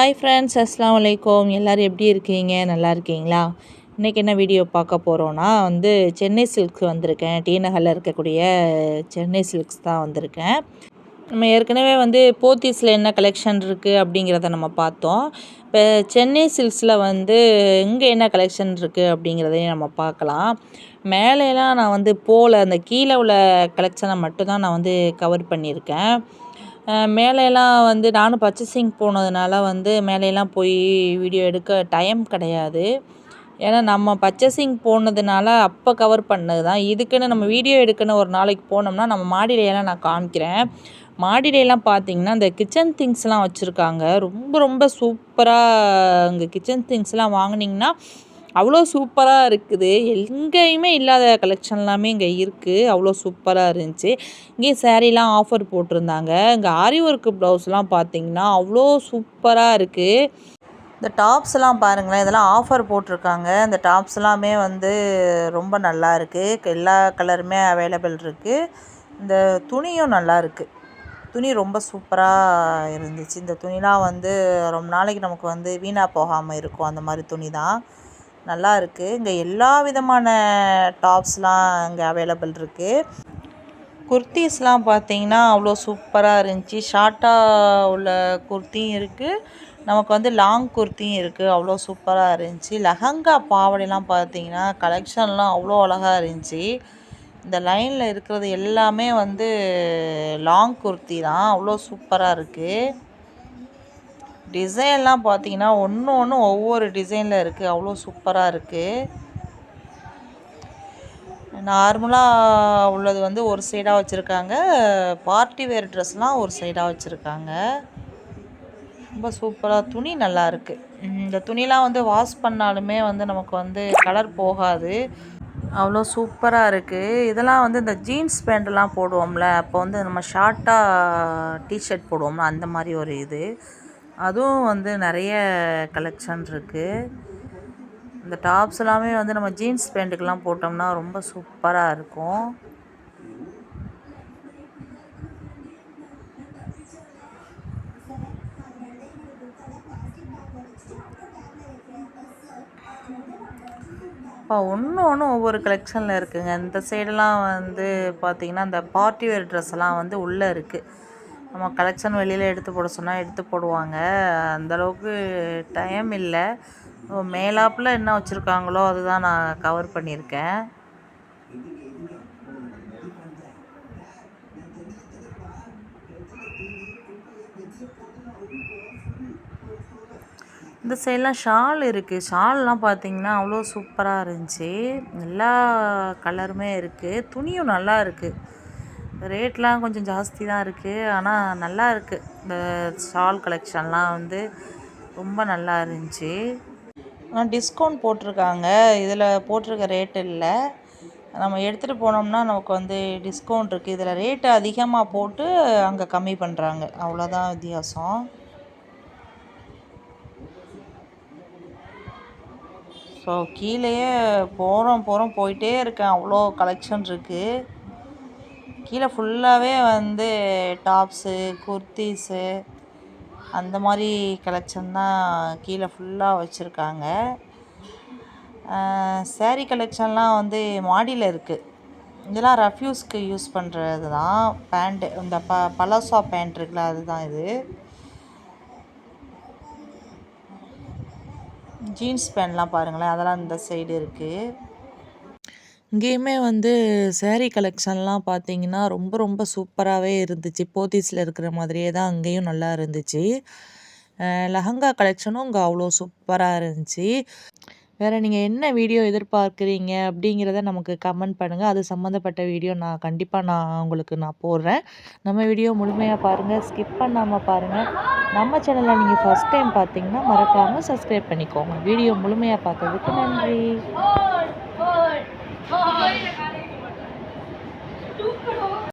Hi friends, அஸ்ஸலாமு அலைக்கும். எல்லோரும் எப்படி இருக்கீங்க? நல்லா இருக்கீங்களா? இன்றைக்கி என்ன வீடியோ பார்க்க போகிறோன்னா சென்னை சில்க்ஸ் வந்திருக்கேன். டி நகரில் இருக்கக்கூடிய சென்னை சில்க்ஸ் தான் வந்திருக்கேன். நம்ம ஏற்கனவே போத்தீஸில் என்ன கலெக்ஷன் இருக்குது அப்படிங்கிறத நம்ம பார்த்தோம். இப்போ சென்னை சில்க்ஸில் இங்கே என்ன கலெக்ஷன் இருக்குது அப்படிங்கிறதையும் நம்ம பார்க்கலாம். மேலேலாம் நான் அந்த கீழே உள்ள கலெக்ஷனை மட்டும்தான் நான் கவர் பண்ணியிருக்கேன். மேலேலாம் நானும் பர்ச்சேசிங் போனதுனால மேலேலாம் போய் வீடியோ எடுக்க டைம் கிடையாது. ஏன்னா நம்ம பர்ச்சேசிங் போனதுனால அப்போ கவர் பண்ணது தான். இதுக்குன்னு நம்ம வீடியோ எடுக்கணும் ஒரு நாளைக்கு போனோம்னா நம்ம மாடியிலலாம் நான் காமிக்கிறேன். மாடியிலலாம் பார்த்திங்கன்னா இந்த கிச்சன் திங்ஸ்லாம் வச்சுருக்காங்க. ரொம்ப ரொம்ப சூப்பராக இங்கே கிச்சன் திங்ஸ்லாம் வாங்கினீங்கன்னா அவ்வளோ சூப்பராக இருக்குது. எங்கேயுமே இல்லாத கலெக்ஷன்லாமே இங்கே இருக்குது. அவ்வளோ சூப்பராக இருந்துச்சு. இங்கேயும் சேரீலாம் ஆஃபர் போட்டிருந்தாங்க. இங்கே ஆரி ஒர்க்கு ப்ளவுஸ்லாம் பார்த்திங்கன்னா அவ்வளோ சூப்பராக இருக்குது. இந்த டாப்ஸ்லாம் பாருங்களேன், இதெல்லாம் ஆஃபர் போட்டிருக்காங்க. இந்த டாப்ஸ் எல்லாமே ரொம்ப நல்லா இருக்குது. எல்லா கலருமே அவைலபிள் இருக்குது. இந்த துணியும் நல்லா இருக்குது. துணி ரொம்ப சூப்பராக இருந்துச்சு. இந்த துணிலாம் ரொம்ப நாளைக்கு நமக்கு வீணாக போகாமல் இருக்கும். அந்த மாதிரி துணி தான் நல்லா இருக்குது. இங்கே எல்லா விதமான டாப்ஸ்லாம் இங்கே அவைலபிள் இருக்குது. குர்த்தீஸ்லாம் பார்த்திங்கன்னா அவ்வளோ சூப்பராக இருந்துச்சு. ஷார்ட்டாக உள்ள குர்த்தியும் இருக்குது, நமக்கு லாங் குர்த்தியும் இருக்குது. அவ்வளோ சூப்பராக இருந்துச்சு. லெஹங்கா பாவாடைலாம் பார்த்திங்கன்னா கலெக்ஷன்லாம் அவ்வளோ அழகாக இருந்துச்சு. இந்த லைனில் இருக்கிறது எல்லாமே லாங் குர்த்தி தான். அவ்வளோ சூப்பராக இருக்குது. டிசைன்லாம் பார்த்திங்கன்னா ஒன்று ஒவ்வொரு டிசைனில் இருக்குது. அவ்வளோ சூப்பராக இருக்குது. நார்மலாக உள்ளது ஒரு சைடாக வச்சுருக்காங்க. பார்ட்டி வேர் ட்ரெஸ்லாம் ஒரு சைடாக வச்சுருக்காங்க. ரொம்ப சூப்பராக துணி நல்லா இருக்குது. இந்த துணிலாம் வாஷ் பண்ணாலுமே நமக்கு கலர் போகாது. அவ்வளோ சூப்பராக இருக்குது. இதெல்லாம் இந்த ஜீன்ஸ் பேண்ட்லாம் போடுவோம்ல, அப்போ நம்ம ஷார்ட்டாக டிஷர்ட் போடுவோம்ல, அந்த மாதிரி ஒரு இது. அதுவும் நிறைய கலெக்ஷன் இருக்குது. இந்த டாப்ஸ் எல்லாமே நம்ம ஜீன்ஸ் பேண்ட்டுக்கெலாம் போட்டோம்னா ரொம்ப சூப்பராக இருக்கும். இப்போ ஒன்று ஒவ்வொரு கலெக்ஷனில் இருக்குதுங்க. இந்த சைடெல்லாம் பார்த்திங்கன்னா இந்த பார்ட்டி வேர் ட்ரெஸ்லாம் உள்ளே இருக்குது. நம்ம கலெக்ஷன் வெளியில் எடுத்து போட சொன்னால் எடுத்து போடுவாங்க. அந்தளவுக்கு டைம் இல்லை. மேலாப்பில் என்ன வச்சுருக்காங்களோ அதுதான் நான் கவர் பண்ணியிருக்கேன். இந்த சைடெலாம் ஷால் இருக்குது. ஷால்லாம் பார்த்திங்கன்னா அவ்வளோ சூப்பராக இருந்துச்சு. எல்லா கலருமே இருக்குது. துணியும் நல்லா இருக்குது. ரேட்லாம் கொஞ்சம் ஜாஸ்தி தான் இருக்குது, ஆனால் நல்லா இருக்குது. இந்த ஷால் கலெக்ஷன்லாம் ரொம்ப நல்லா இருந்துச்சு. ஆனால் டிஸ்கவுண்ட் போட்டிருக்காங்க. இதில் போட்டிருக்க ரேட்டு இல்லை. நம்ம எடுத்துகிட்டு போனோம்னா நமக்கு டிஸ்கவுண்ட் இருக்குது. இதில் ரேட்டு அதிகமாக போட்டு அங்கே கம்மி பண்ணுறாங்க. அவ்வளோதான் வித்தியாசம். ஸோ கீழேயே போகிறோம் போயிட்டே இருக்கேன். அவ்வளோ கலெக்ஷன் இருக்குது. கீழே ஃபுல்லாகவே டாப்ஸு, குர்த்தீஸு அந்த மாதிரி கலெக்ஷன் தான் கீழே ஃபுல்லாக வச்சுருக்காங்க. சேரீ கலெக்ஷன்லாம் மாடியில் இருக்குது. இதெல்லாம் ரஃப்யூஸ்க்கு யூஸ் பண்ணுறது தான். பேண்ட்டு இந்த பலாசா பேண்ட் இருக்குல்ல, அதுதான் இது. ஜீன்ஸ் பேண்ட்லாம் பாருங்களேன், அதெல்லாம் இந்த சைடு இருக்குது. இங்கேயுமே சேரீ கலெக்ஷன்லாம் பார்த்திங்கன்னா ரொம்ப ரொம்ப சூப்பராகவே இருந்துச்சு. போத்தீஸில் இருக்கிற மாதிரியே தான் அங்கேயும் நல்லா இருந்துச்சு. லெஹங்கா கலெக்ஷனும் இங்கே அவ்வளோ சூப்பராக இருந்துச்சு. வேறு நீங்கள் என்ன வீடியோ எதிர்பார்க்குறீங்க அப்படிங்கிறத நமக்கு கமெண்ட் பண்ணுங்கள். அது சம்மந்தப்பட்ட வீடியோ கண்டிப்பாக உங்களுக்கு போடுறேன். நம்ம வீடியோ முழுமையாக பாருங்கள், ஸ்கிப் பண்ணாமல் பாருங்கள். நம்ம சேனலை நீங்கள் ஃபஸ்ட் டைம் பார்த்தீங்கன்னா மறக்காமல் சப்ஸ்கிரைப் பண்ணிக்கோங்க. வீடியோ முழுமையாக பார்த்ததுக்கு நன்றி.